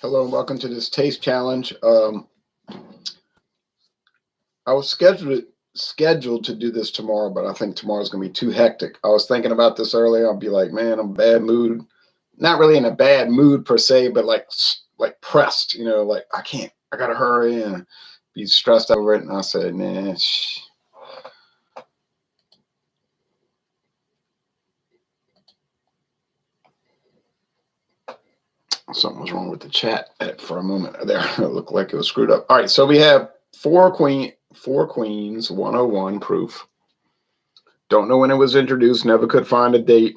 Hello and welcome to this taste challenge. I was scheduled to do this tomorrow, but I think tomorrow's gonna be too hectic. I was thinking about this earlier. I'll be like, man, I'm in a bad mood. Not really in a bad mood per se, but like pressed. Like I can't. I gotta hurry and be stressed over it. And I said, nah. Something was wrong with the chat for a moment there. It looked like it was screwed up. All right, so we have four queens, 101 proof. Don't know when it was introduced. Never could find a date.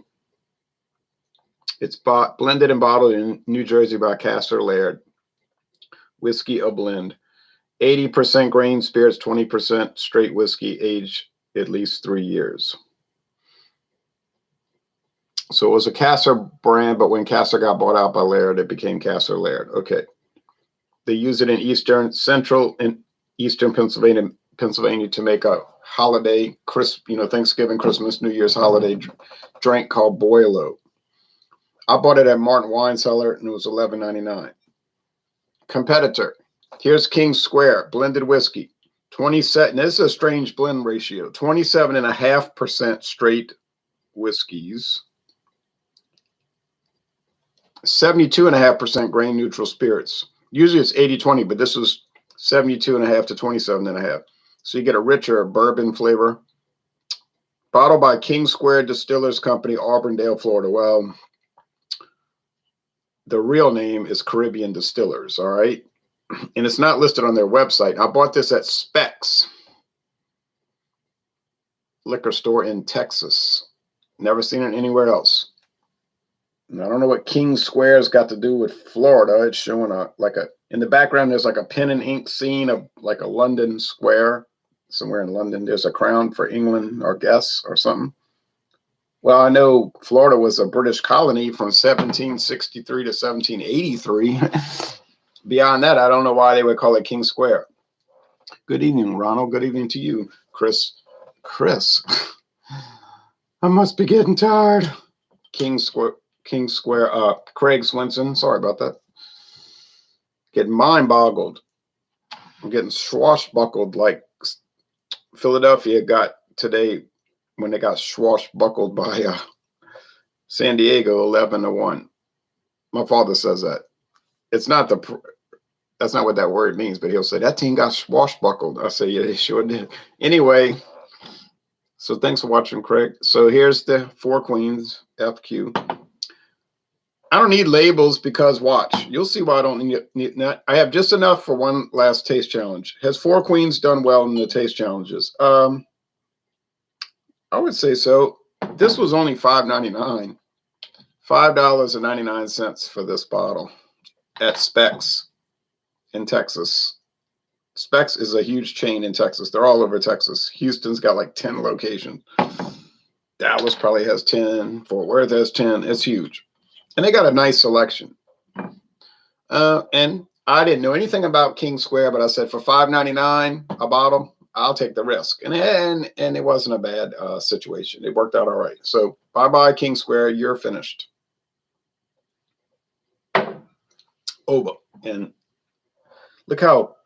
It's blended and bottled in New Jersey by Kasser Laird. Whiskey a blend. 80% grain spirits, 20% straight whiskey, aged at least 3 years. So it was a Kasser brand, but when Kasser got bought out by Laird, it became Kasser Laird. Okay. They use it in central and eastern Pennsylvania to make a holiday, Thanksgiving, Christmas, New Year's holiday drink called Boilo. I bought it at Martin Wine Cellar and it was $11.99. Competitor. Here's King Square blended whiskey. 27. This is a strange blend ratio. 27.5% straight whiskeys. 72.5% grain neutral spirits. Usually it's 80-20, but this was 72.5 to 27.5. So you get a richer bourbon flavor. Bottled by King Square Distillers Company, Auburndale, Florida. Well, the real name is Caribbean Distillers, all right? And it's not listed on their website. I bought this at Specs liquor store in Texas. Never seen it anywhere else. And I don't know what King Square's got to do with Florida. It's showing in the background, there's like a pen and ink scene of like a London square. Somewhere in London, there's a crown for England, or guess, or something. Well, I know Florida was a British colony from 1763 to 1783. Beyond that, I don't know why they would call it King Square. Good evening, Ronald. Good evening to you, Chris. I must be getting tired. King Square. Craig Swinson. Sorry about that. Getting mind boggled. I'm getting swashbuckled like Philadelphia got today when they got swashbuckled by San Diego 11-1. My father says that. It's not that's not what that word means, but he'll say that team got swashbuckled. I say, yeah, they sure did. Anyway, so thanks for watching, Craig. So here's the four queens, FQ. I don't need labels because watch. You'll see why I don't need that. I have just enough for one last taste challenge. Has four queens done well in the taste challenges? I would say so. This was only $5.99. $5.99 for this bottle at Specs in Texas. Specs is a huge chain in Texas. They're all over Texas. Houston's got like 10 locations. Dallas probably has 10. Fort Worth has 10. It's huge. And they got a nice selection. And I didn't know anything about King Square, but I said for $5.99 a bottle, I'll take the risk. And it wasn't a bad situation. It worked out all right. So bye-bye, King Square. You're finished. Over. And look how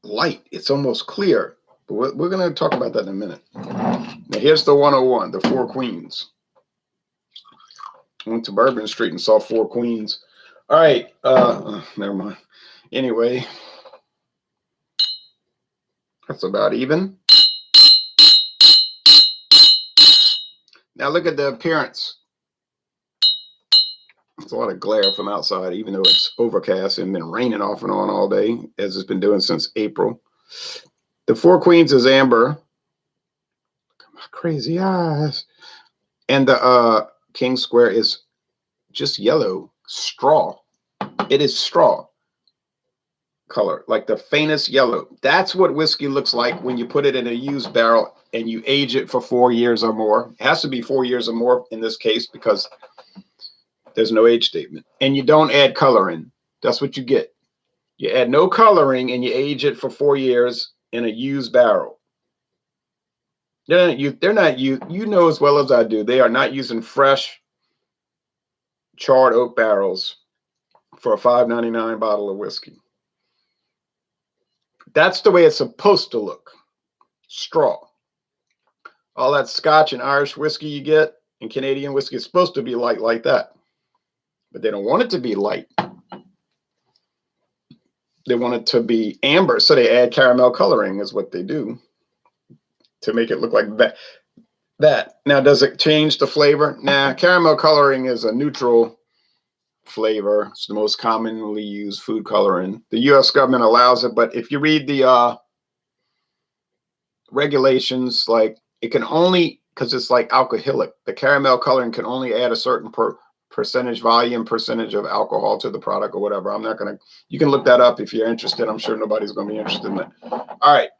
light. It's almost clear. But we're going to talk about that in a minute. Now, here's the 101, the four queens. I went to Bourbon Street and saw four queens. All right. Never mind. Anyway, that's about even. Now look at the appearance. It's a lot of glare from outside, even though it's overcast and been raining off and on all day, as it's been doing since April. The four queens is amber. Look at my crazy eyes. And the King Square is just yellow straw. It is straw color, like the faintest yellow. That's what whiskey looks like when you put it in a used barrel and you age it for 4 years or more. It has to be 4 years or more in this case because there's no age statement. And you don't add coloring. That's what you get. You add no coloring and you age it for 4 years in a used barrel. You know as well as I do, they are not using fresh charred oak barrels for a $5.99 bottle of whiskey. That's the way it's supposed to look. Straw. All that Scotch and Irish whiskey you get and Canadian whiskey is supposed to be light like that. But they don't want it to be light. They want it to be amber, so they add caramel coloring is what they do to make it look like that. Now, does it change the flavor? Nah, caramel coloring is a neutral flavor. It's the most commonly used food coloring. The U.S. government allows it, but if you read the regulations, like it can only, because it's like alcoholic, the caramel coloring can only add a certain percentage of alcohol to the product or whatever. I'm not going to, you can look that up if you're interested. I'm sure nobody's going to be interested in that. All right.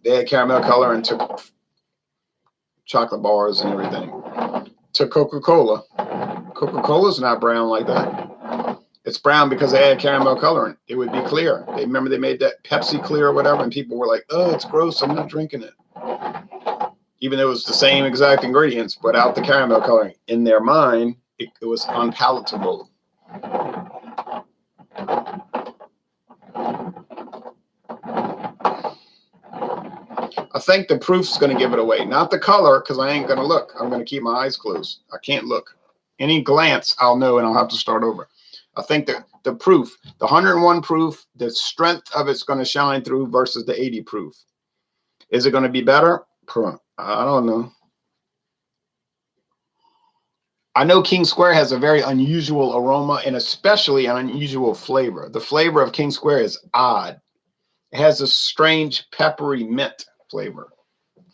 They had caramel color and took chocolate bars and everything. Took Coca-Cola. Coca-Cola's not brown like that. It's brown because they had caramel coloring. It would be clear. They remember they made that Pepsi clear or whatever, and people were like, oh, it's gross. I'm not drinking it. Even though it was the same exact ingredients, without the caramel coloring. In their mind, it was unpalatable. I think the proof's going to give it away. Not the color, because I ain't going to look. I'm going to keep my eyes closed. I can't look. Any glance, I'll know, and I'll have to start over. I think that the proof, the 101 proof, the strength of it's going to shine through versus the 80 proof. Is it going to be better? I don't know. I know King Square has a very unusual aroma and especially an unusual flavor. The flavor of King Square is odd. It has a strange peppery mint flavor.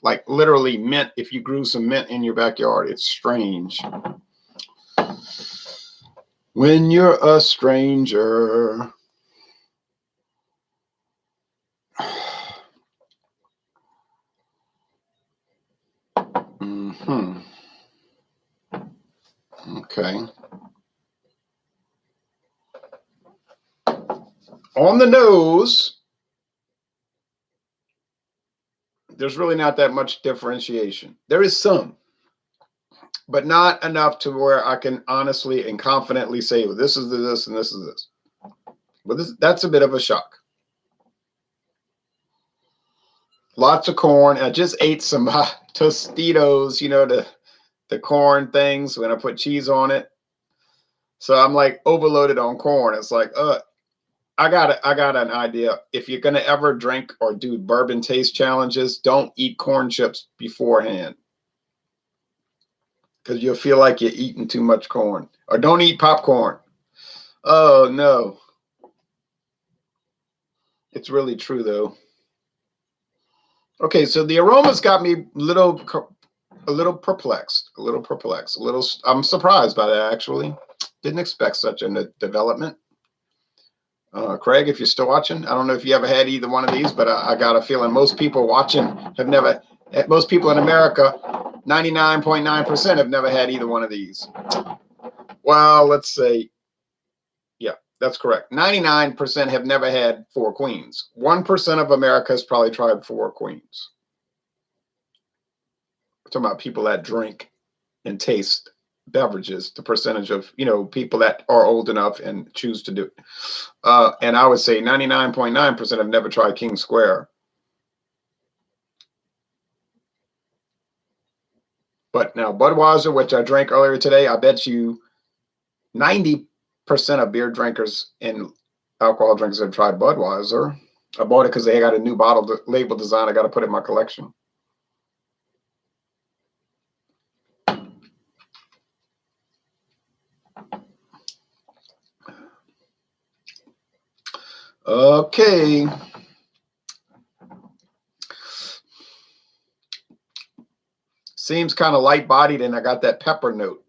Like literally mint if you grew some mint in your backyard. It's strange. When you're a stranger. Okay. On the nose, there's really not that much differentiation. There is some, but not enough to where I can honestly and confidently say, well, this is this and this is this. But that's a bit of a shock. Lots of corn. I just ate some Tostitos, you know, the corn things when I put cheese on it. So I'm like overloaded on corn. It's like, I got an idea. If you're gonna ever drink or do bourbon taste challenges, don't eat corn chips beforehand. Because you'll feel like you're eating too much corn. Or don't eat popcorn. Oh no. It's really true though. Okay, so the aroma's got me a little perplexed. I'm surprised by that actually. Didn't expect such a development. Craig, if you're still watching, I don't know if you ever had either one of these, but I got a feeling most people watching have never, most people in America, 99.9% have never had either one of these. Well, let's say, yeah, that's correct. 99% have never had Four Queens. 1% of America has probably tried Four Queens. We're talking about people that drink and taste beverages, the percentage of, you know, people that are old enough and choose to do it. And I would say 99.9% have never tried King Square. But now Budweiser, which I drank earlier today, I bet you 90% of beer drinkers and alcohol drinkers have tried Budweiser. I bought it because they got a new bottle label design. I got to put it in my collection. Okay. Seems kind of light-bodied, and I got that pepper note.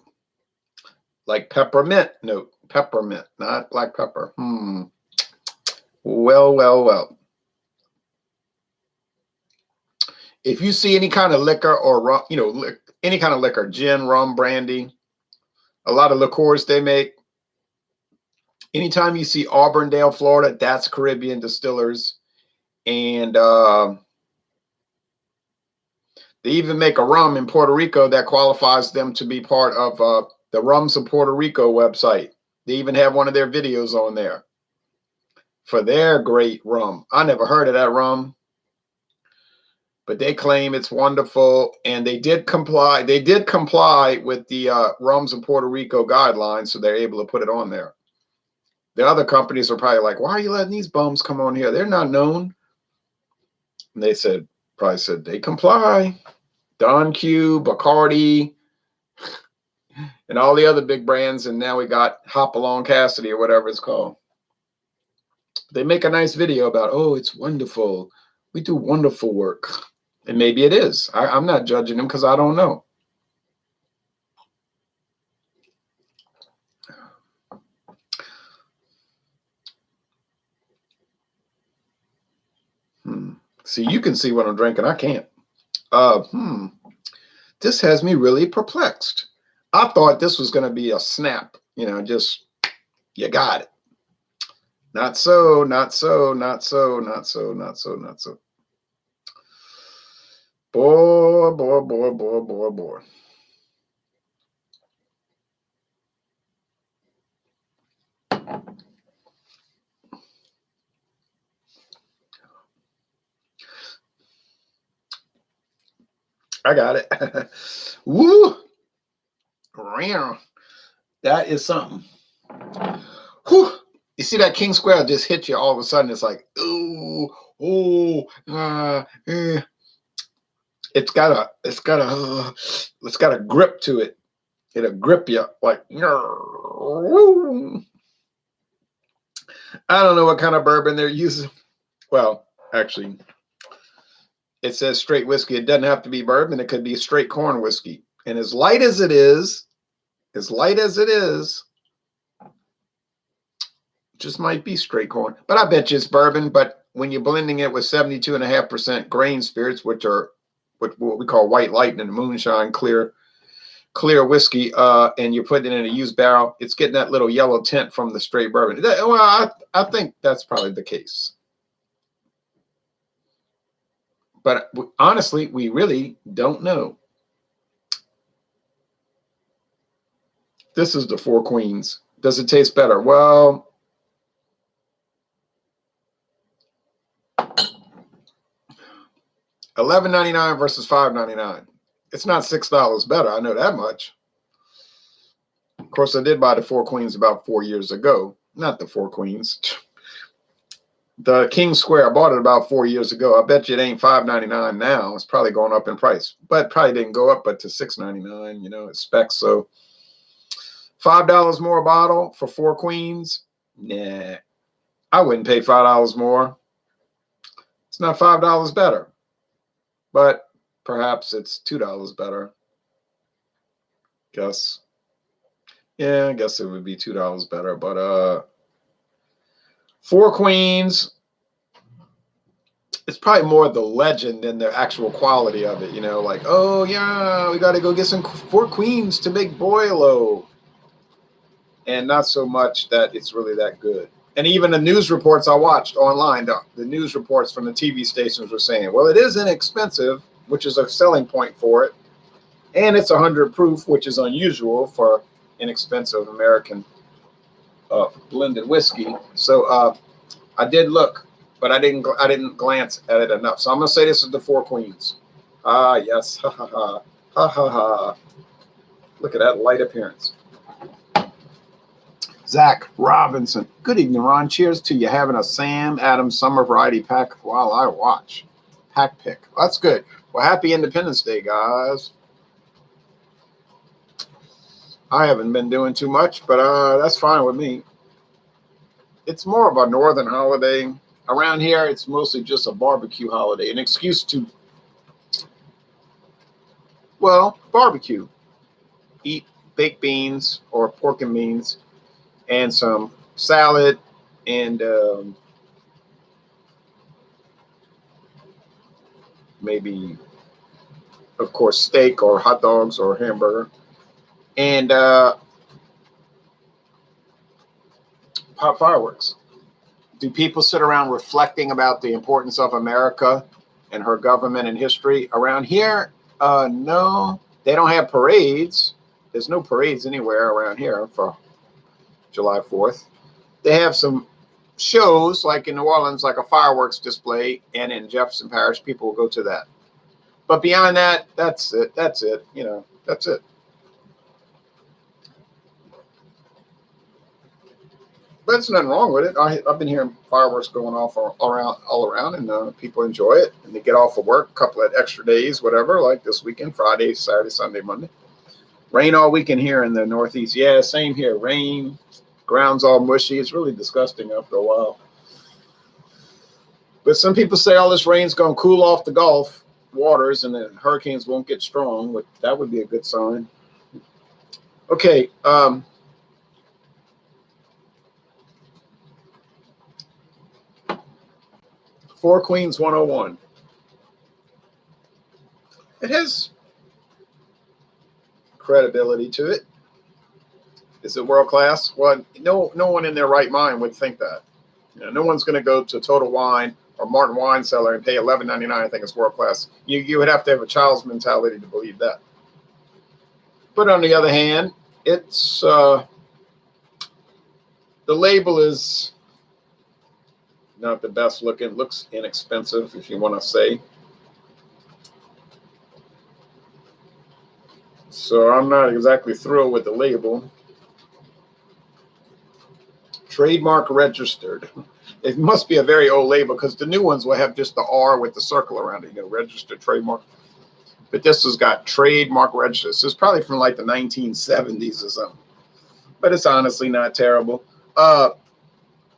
Like peppermint note. Peppermint, not black pepper. Well. If you see any kind of liquor or rum, you know, any kind of liquor, gin, rum, brandy, a lot of liqueurs they make. Anytime you see Auburndale, Florida, that's Caribbean Distillers. And they even make a rum in Puerto Rico that qualifies them to be part of The Rums of Puerto Rico website. They even have one of their videos on there for their great rum. I never heard of that rum, but they claim it's wonderful, and they did comply. They did comply with the Rums of Puerto Rico guidelines, so they're able to put it on there. The other companies are probably like, why are you letting these bums come on here? They're not known. And they probably said they comply. Don Q, Bacardi, and all the other big brands, and now we got Hopalong Cassidy or whatever it's called. They make a nice video about, oh, it's wonderful. We do wonderful work. And maybe it is. I'm not judging them because I don't know. See, you can see what I'm drinking. I can't. This has me really perplexed. I thought this was going to be a snap. You know, just, you got it. Not so, not so, not so, not so, not so, not so. Boy, boy, boy, boy, boy, boy. I got it. Woo! That is something. Whew. You see that King Square just hit you all of a sudden. It's like, ooh, oh, it's got a grip to it. It'll grip you like, I don't know what kind of bourbon they're using. Well, actually, it says straight whiskey. It doesn't have to be bourbon. It could be straight corn whiskey. And as light as it is, just might be straight corn. But I bet you it's bourbon. But when you're blending it with 72.5% grain spirits, which are what we call white lightning, moonshine, clear whiskey, and you're putting it in a used barrel, it's getting that little yellow tint from the straight bourbon. Well, I think that's probably the case. But honestly, we really don't know. This is the Four Queens. Does it taste better? Well, $11.99 versus $5.99. It's not $6 better. I know that much. Of course, I did buy the Four Queens about 4 years ago. Not the Four Queens. The King Square, I bought it about 4 years ago. I bet you it ain't $5.99 now. It's probably going up in price, but probably didn't go up but to $6.99. You know, it's specs. So $5 more a bottle for Four Queens. Nah, I wouldn't pay $5 more. It's not $5 better, but perhaps it's $2 better. Guess. Yeah, I guess it would be $2 better, but Four Queens, it's probably more the legend than the actual quality of it, you know, like, oh yeah, we got to go get some Four Queens to make Boilo. And not so much that it's really that good. And even the news reports I watched online, the news reports from the TV stations were saying, well, it is inexpensive, which is a selling point for it. And it's 100 proof, which is unusual for inexpensive American blended whiskey. So I did look, but I didn't glance at it enough. So I'm gonna say this is the Four Queens. Ah, yes, ha ha ha, ha ha ha. Look at that light appearance. Zach Robinson. Good evening, Ron. Cheers to you having a Sam Adams Summer Variety pack while I watch. Pack pick. That's good. Well, happy Independence Day, guys. I haven't been doing too much, but that's fine with me. It's more of a northern holiday. Around here, it's mostly just a barbecue holiday, an excuse to, well, barbecue. Eat baked beans or pork and beans and some salad and maybe, of course, steak or hot dogs or hamburger. And pop fireworks. Do people sit around reflecting about the importance of America and her government and history? Around here, no. They don't have parades. There's no parades anywhere around here for July 4th. They have some shows, like in New Orleans, like a fireworks display, and in Jefferson Parish, people will go to that. But beyond that, that's it. That's it. You know, that's it. But there's nothing wrong with it. I've been hearing fireworks going off all around, and people enjoy it. And they get off of work a couple of extra days, whatever, like this weekend, Friday, Saturday, Sunday, Monday. Rain all weekend here in the Northeast. Yeah, same here. Rain, ground's all mushy. It's really disgusting after a while. But some people say all this rain's going to cool off the Gulf waters and the hurricanes won't get strong. That would be a good sign. Okay. Four Queens 101. It has credibility to it. Is it world class? Well, no one in their right mind would think that. You know, no one's going to go to Total Wine or Martin Wine Cellar and pay $11.99. I think it's world class. You would have to have a child's mentality to believe that. But on the other hand, it's the label is not the best looking. Looks inexpensive, if you want to say. So I'm not exactly thrilled with the label. Trademark registered. It must be a very old label because the new ones will have just the R with the circle around it, you know, registered trademark. But this has got trademark registered. So it's probably from like the 1970s or something. But it's honestly not terrible.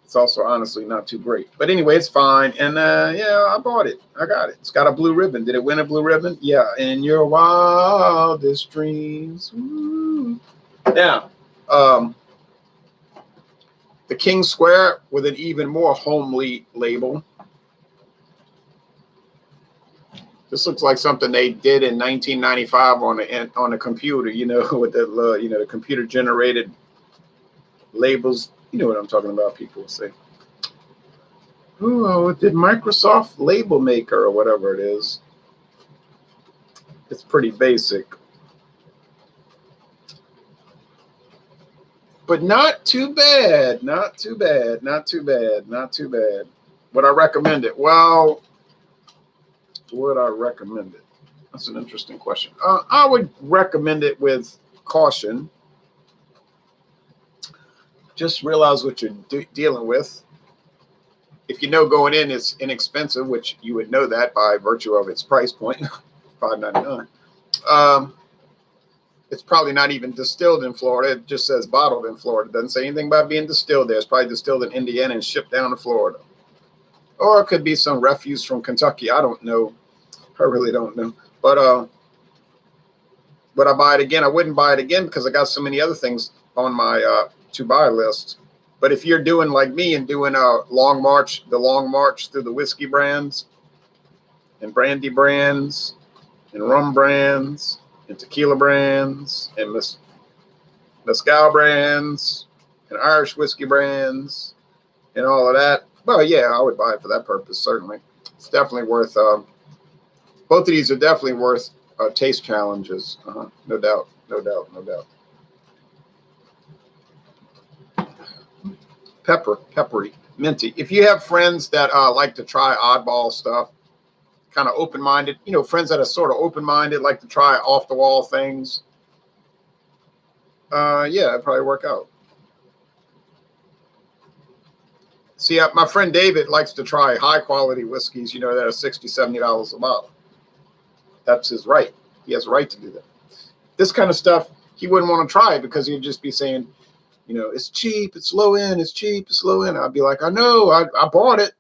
It's also honestly not too great. But anyway, it's fine. And yeah, I bought it. I got it. It's got a blue ribbon. Did it win a blue ribbon? Yeah. In your wildest dreams. Ooh. Now, the King Square with an even more homely label. This looks like something they did in 1995 on a computer, you know, with the you know, the computer generated labels. You know what I'm talking about, people say. Oh, it did Microsoft Label Maker or whatever it is. It's pretty basic. But not too bad, not too bad, not too bad, not too bad. Would I recommend it? Well, would I recommend it? That's an interesting question. I would recommend it with caution. Just realize what you're dealing with. If you know going in it's inexpensive, which you would know that by virtue of its price point, $5.99. It's probably not even distilled in Florida. It just says bottled in Florida. It doesn't say anything about being distilled there. It's probably distilled in Indiana and shipped down to Florida. Or it could be some refuse from Kentucky. I don't know. I really don't know. But would I buy it again? I wouldn't buy it again because I got so many other things on my to buy list. But if you're doing like me and doing a long march through the whiskey brands and brandy brands and rum brands and tequila brands and mezcal brands and Irish whiskey brands and all of that, well, yeah, I would buy it for that purpose, certainly. It's definitely worth, both of these are definitely worth taste challenges. No doubt, no doubt, no doubt. Peppery, minty. If you have friends that like to try oddball stuff, kind of open-minded, you know, friends that are sort of open-minded, like to try off-the-wall things, yeah, it'd probably work out. See, my friend David likes to try high-quality whiskeys, you know, that are $60, $70 a bottle. That's his right. He has a right to do that. This kind of stuff, he wouldn't want to try because he'd just be saying, you know, it's cheap, it's low end, it's cheap, it's low end. I'd be like, I know, I bought it.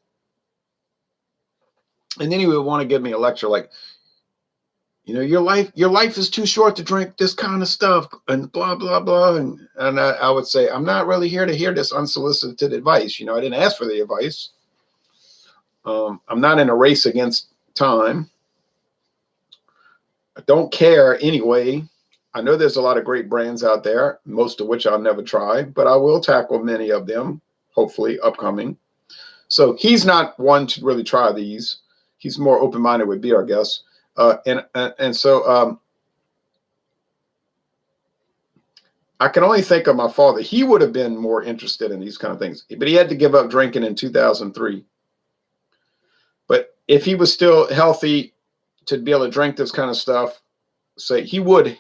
And then he would want to give me a lecture like, you know, your life is too short to drink this kind of stuff and blah, blah, blah. And I would say, I'm not really here to hear this unsolicited advice. You know, I didn't ask for the advice. I'm not in a race against time. I don't care anyway. I know there's a lot of great brands out there, most of which I'll never try, but I will tackle many of them, hopefully upcoming. So he's not one to really try these. He's more open-minded with beer, I guess. And so I can only think of my father. He would have been more interested in these kind of things, but he had to give up drinking in 2003. But if he was still healthy to be able to drink this kind of stuff, say he would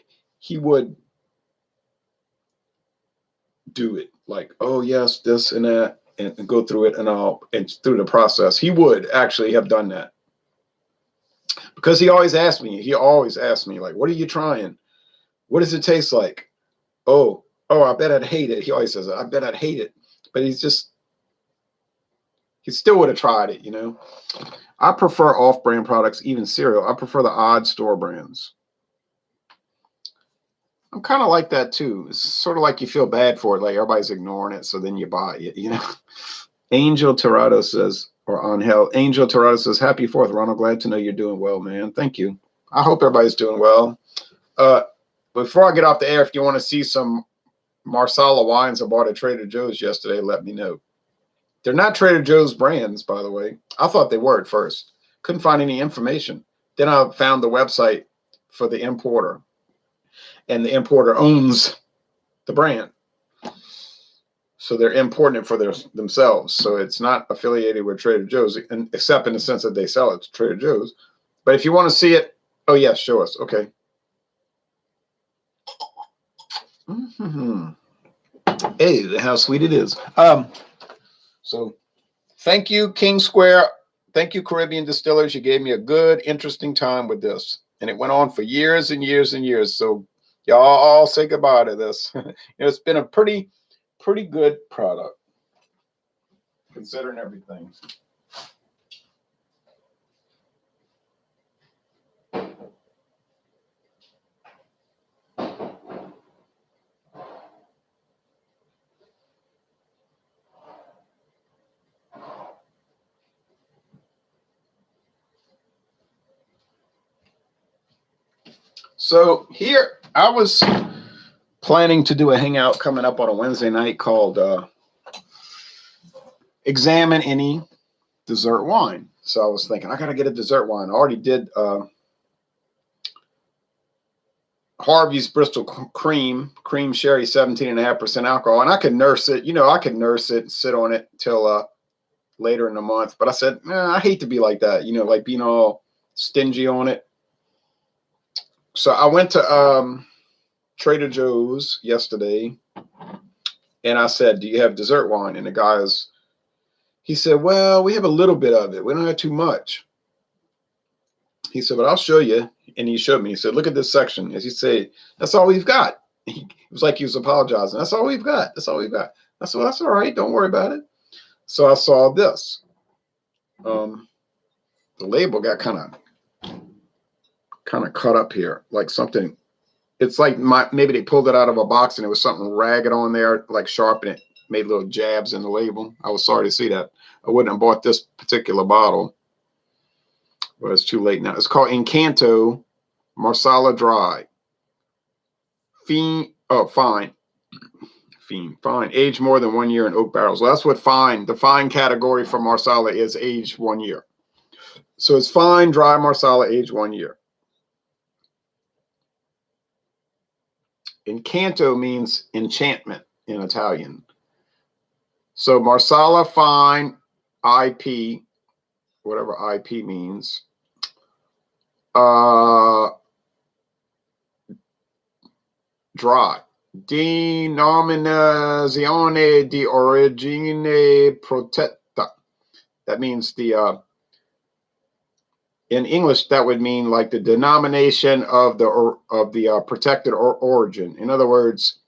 do it. Like, oh yes, this and that, and go through it and through the process. He would actually have done that because he always asked me. He always asked me, like, what are you trying? What does it taste like? Oh, I bet I'd hate it. He always says, I bet I'd hate it. But he still would have tried it, you know. I prefer off-brand products, even cereal. I prefer the odd store brands. I'm kind of like that too. It's sort of like you feel bad for it, like everybody's ignoring it, so then you buy it, you know. Angel Torado says, or Angel Torado says, Happy 4th, Ronald. Glad to know you're doing well, man. Thank you. I hope everybody's doing well. Before I get off the air, if you want to see some Marsala wines I bought at Trader Joe's yesterday, let me know. They're not Trader Joe's brands, by the way. I thought they were at first. Couldn't find any information. Then I found the website for the importer, and the importer owns the brand. So they're importing it for themselves. So it's not affiliated with Trader Joe's, except in the sense that they sell it to Trader Joe's. But if you want to see it, oh, yes, show us. Okay. Mm-hmm. Hey, how sweet it is. So thank you, King Square. Thank you, Caribbean Distillers. You gave me a good, interesting time with this. And it went on for years and years and years. So y'all all say goodbye to this. It's been a pretty good product, considering everything. So here, I was planning to do a hangout coming up on a Wednesday night called Examine Any Dessert Wine. So I was thinking, I got to get a dessert wine. I already did Harvey's Bristol Cream Sherry, 17.5% alcohol. And I could nurse it. You know, I could nurse it and sit on it till later in the month. But I said, I hate to be like that, you know, like being all stingy on it. So I went to Trader Joe's yesterday, and I said, do you have dessert wine? And the guy he said, well, we have a little bit of it. We don't have too much. He said, but I'll show you. And he showed me. He said, look at this section. As he said, that's all we've got. It was like he was apologizing. That's all we've got. That's all we've got. I said, well, that's all right. Don't worry about it. So I saw this. The label got kind of cut up here, like something. It's like maybe they pulled it out of a box and there was something ragged on there, like sharp, and it made little jabs in the label. I was sorry to see that. I wouldn't have bought this particular bottle, but it's too late now. It's called Encanto Marsala Dry. Fine. Aged more than 1 year in oak barrels. Well, that's what fine. The fine category for Marsala is aged 1 year. So it's fine, dry Marsala, aged 1 year. Encanto means enchantment in Italian. So Marsala fine IP, whatever IP means, dry. Denominazione di origine protetta. That means in English, that would mean like the denomination of the protected origin. In other words,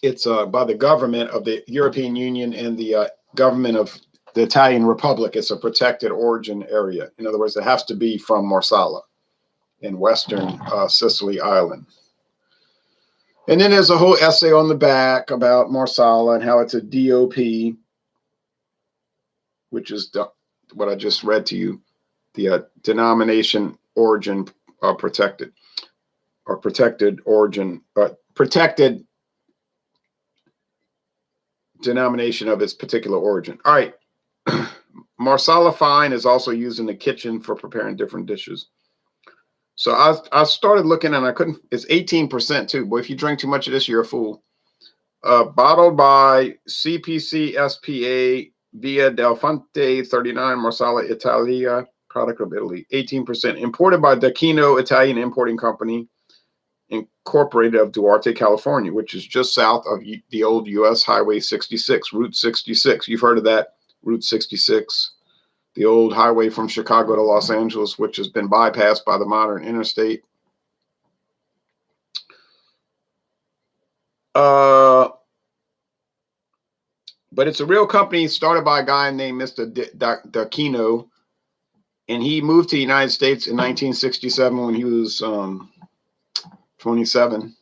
it's by the government of the European Union and the government of the Italian Republic. It's a protected origin area. In other words, it has to be from Marsala in Western Sicily Island. And then there's a whole essay on the back about Marsala and how it's a DOP, which is what I just read to you, the denomination origin protected, or protected origin, protected denomination of its particular origin. All right. Marsala fine is also used in the kitchen for preparing different dishes. So I started looking and I couldn't. It's 18% too. Boy, if you drink too much of this, you're a fool. Bottled by CPC SPA via Del Fonte 39 Marsala Italia, product of Italy. 18%. Imported by D'Aquino Italian Importing Company, Incorporated of Duarte, California, which is just south of the old U.S. Highway 66, Route 66. You've heard of that, Route 66, the old highway from Chicago to Los Angeles, which has been bypassed by the modern interstate. But it's a real company started by a guy named Mr. D'Aquino, and he moved to the United States in 1967 when he was 27.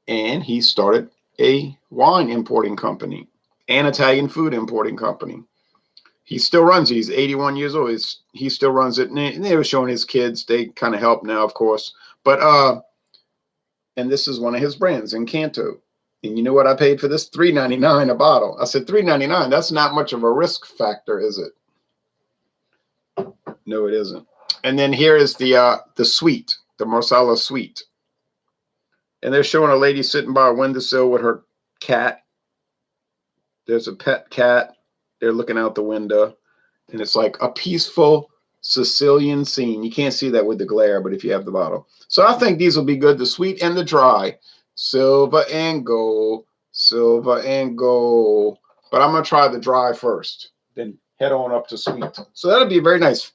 And he started a wine importing company and Italian food importing company. He still runs it. He's 81 years old. He still runs it. And they were showing his kids. They kind of help now, of course. But, and this is one of his brands, Encanto. And you know what I paid for this? $3.99 a bottle. I said, $3.99. That's not much of a risk factor, is it? No, it isn't. And then here is the suite, the Marsala suite. And they're showing a lady sitting by a windowsill with her cat. There's a pet cat. They're looking out the window. And it's like a peaceful Sicilian scene. You can't see that with the glare, but if you have the bottle. So I think these will be good, the sweet and the dry. Silver and gold, silver and gold. But I'm going to try the dry first, then head on up to sweet. So that'll be very nice.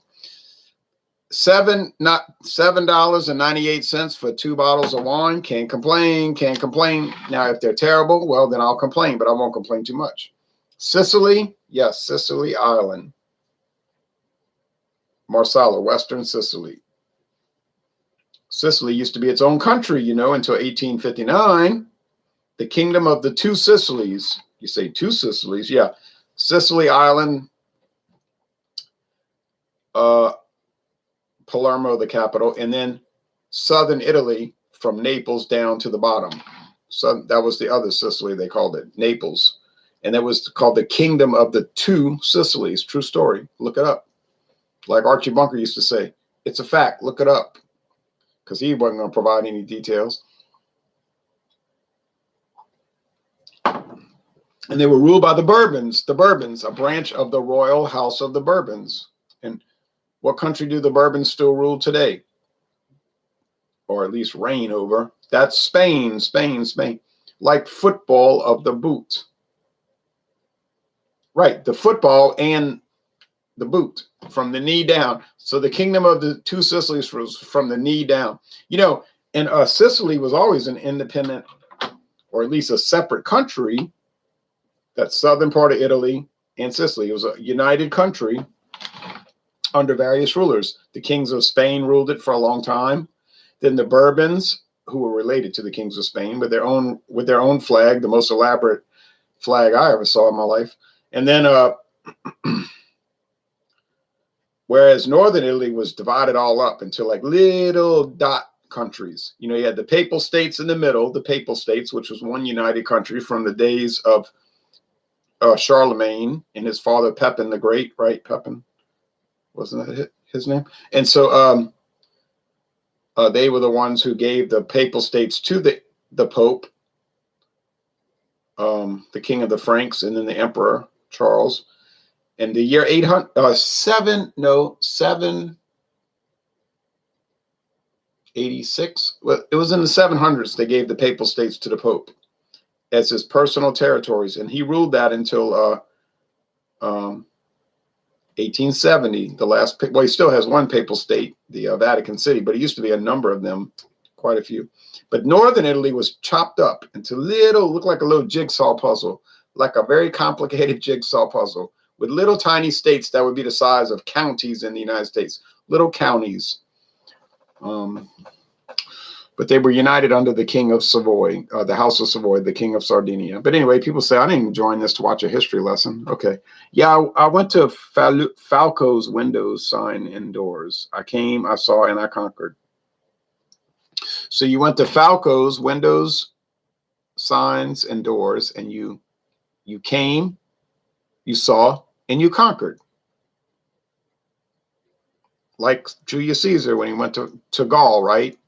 $7.98 for 2 bottles of wine. Can't complain. Can't complain. Now, if they're terrible, well, then I'll complain, but I won't complain too much. Sicily, yes, Sicily Island. Marsala, Western Sicily. Sicily used to be its own country, you know, until 1859. The Kingdom of the Two Sicilies. You say two Sicilies? Yeah. Sicily Island. Palermo, the capital, and then southern Italy from Naples down to the bottom. So that was the other Sicily, they called it, Naples. And that was called the Kingdom of the Two Sicilies. True story. Look it up. Like Archie Bunker used to say, it's a fact. Look it up. Because he wasn't going to provide any details. And they were ruled by the Bourbons, a branch of the royal house of the Bourbons. And what country do the Bourbons still rule today? Or at least reign over? That's Spain, Spain, Spain. Like football of the boot. Right, the football and the boot from the knee down. So the Kingdom of the Two Sicilies was from the knee down. You know, and Sicily was always an independent, or at least a separate country. That southern part of Italy and Sicily. It was a united country under various rulers. The kings of Spain ruled it for a long time. Then the Bourbons, who were related to the kings of Spain, with their own flag, the most elaborate flag I ever saw in my life. And then, whereas northern Italy was divided all up into like little dot countries. You know, you had the Papal States in the middle, the Papal States, which was one united country from the days of Charlemagne and his father Pepin the Great, right? Pepin, wasn't that his name? And so they were the ones who gave the Papal States to the Pope, the King of the Franks, and then the Emperor Charles. In the year 786. Well, it was in the 700s they gave the Papal States to the Pope as his personal territories, and he ruled that until 1870. The last, well, he still has one papal state, the Vatican City, but it used to be a number of them, quite a few. But northern Italy was chopped up into looked like a little jigsaw puzzle, like a very complicated jigsaw puzzle with little tiny states that would be the size of counties in the United States, little counties. But they were united under the King of Savoy, the House of Savoy, the King of Sardinia. But anyway, people say, I didn't join this to watch a history lesson. Okay. Yeah, I went to Falco's windows sign indoors. I came, I saw, and I conquered. So you went to Falco's windows, signs, and doors, and you came, you saw, and you conquered. like Julius Caesar when he went to Gaul, right?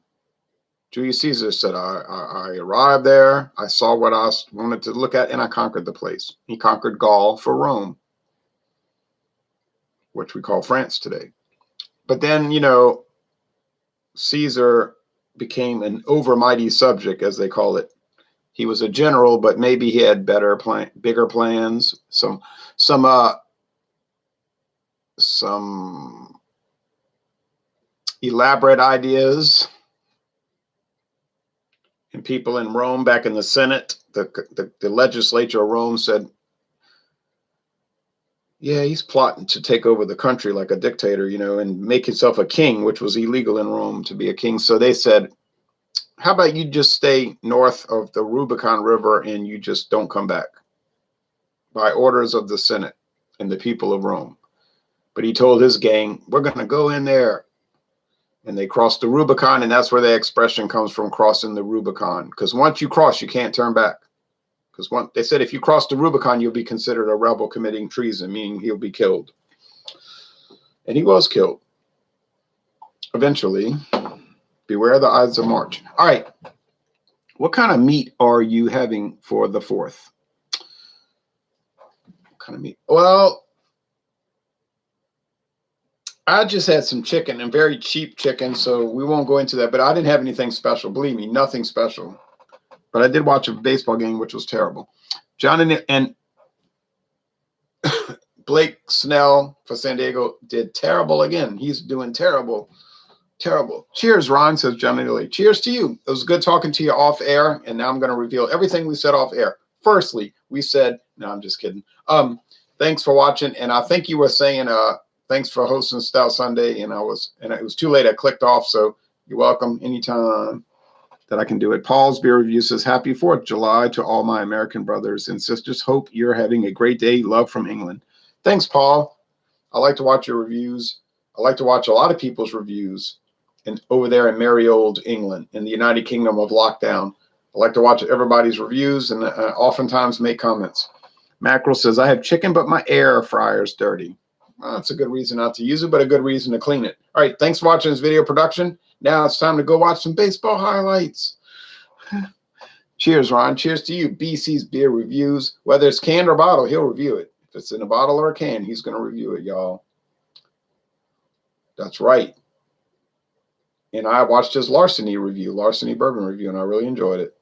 Julius Caesar said, I arrived there, I saw what I wanted to look at, and I conquered the place. He conquered Gaul for Rome, which we call France today. But then, Caesar became an overmighty subject, as they call it. He was a general, but maybe he had bigger plans, some elaborate ideas. And people in Rome, back in the Senate, the legislature of Rome said, yeah, he's plotting to take over the country like a dictator, and make himself a king, which was illegal in Rome to be a king. So they said, how about you just stay north of the Rubicon River and you just don't come back, by orders of the Senate and the people of Rome. But he told his gang, we're going to go in there. And they crossed the Rubicon, and that's where the expression comes from, crossing the Rubicon. Because once you cross, you can't turn back. Because they said if you cross the Rubicon, you'll be considered a rebel committing treason, meaning he'll be killed. And he was killed. Eventually, beware the Ides of March. All right. What kind of meat are you having for the 4th? What kind of meat? Well, I just had some chicken, and very cheap chicken, so we won't go into that. But I didn't have anything special. Believe me, nothing special. But I did watch a baseball game, which was terrible. John and Blake Snell for San Diego did terrible again. He's doing terrible, terrible. Cheers, Ron, says Johnny Lee. Cheers to you. It was good talking to you off air, and now I'm going to reveal everything we said off air. Firstly, we said, no, I'm just kidding. Thanks for watching, and I think you were saying thanks for hosting Stout Sunday, and it was too late. I clicked off, so you're welcome anytime that I can do it. Paul's Beer Review says, happy 4th of July to all my American brothers and sisters. Hope you're having a great day. Love from England. Thanks, Paul. I like to watch your reviews. I like to watch a lot of people's reviews over there in merry old England, in the United Kingdom of lockdown. I like to watch everybody's reviews and oftentimes make comments. Mackerel says, I have chicken, but my air fryer's dirty. Well, that's a good reason not to use it, but a good reason to clean it. All right, thanks for watching this video production. Now it's time to go watch some baseball highlights. Cheers, Ron. Cheers to you. BC's Beer Reviews. Whether it's canned or bottle, he'll review it. If it's in a bottle or a can, he's going to review it, y'all. That's right. And I watched his Larceny bourbon review, and I really enjoyed it.